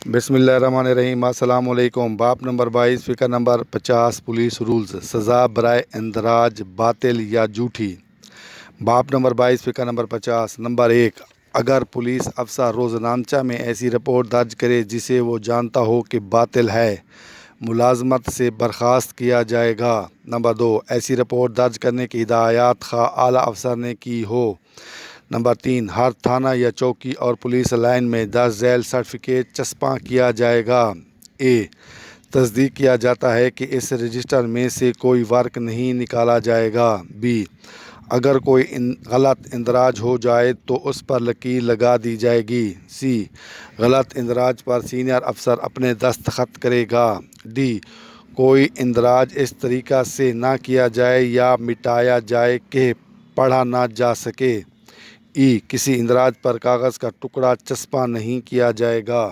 بسم اللہ الرحمن الرحیم۔ السلام علیکم۔ باب نمبر 22 فقہ نمبر 50 پولیس رولز، سزا برائے اندراج باطل یا جھوٹی۔ باب نمبر 22 فقہ نمبر 50 نمبر 1، اگر پولیس افسر روزنامچہ میں ایسی رپورٹ درج کرے جسے وہ جانتا ہو کہ باطل ہے، ملازمت سے برخاست کیا جائے گا۔ نمبر 2، ایسی رپورٹ درج کرنے کی ہدایات خواہ اعلیٰ افسر نے کی ہو۔ نمبر 3، ہر تھانہ یا چوکی اور پولیس لائن میں درج ذیل سرٹیفکیٹ چسپاں کیا جائے گا۔ تصدیق کیا جاتا ہے کہ اس رجسٹر میں سے کوئی ورق نہیں نکالا جائے گا۔ اگر کوئی غلط اندراج ہو جائے تو اس پر لکیر لگا دی جائے گی۔ غلط اندراج پر سینئر افسر اپنے دستخط کرے گا۔ کوئی اندراج اس طریقہ سے نہ کیا جائے یا مٹایا جائے کہ پڑھا نہ جا سکے۔ کسی اندراج پر کاغذ کا ٹکڑا چسپاں نہیں کیا جائے گا۔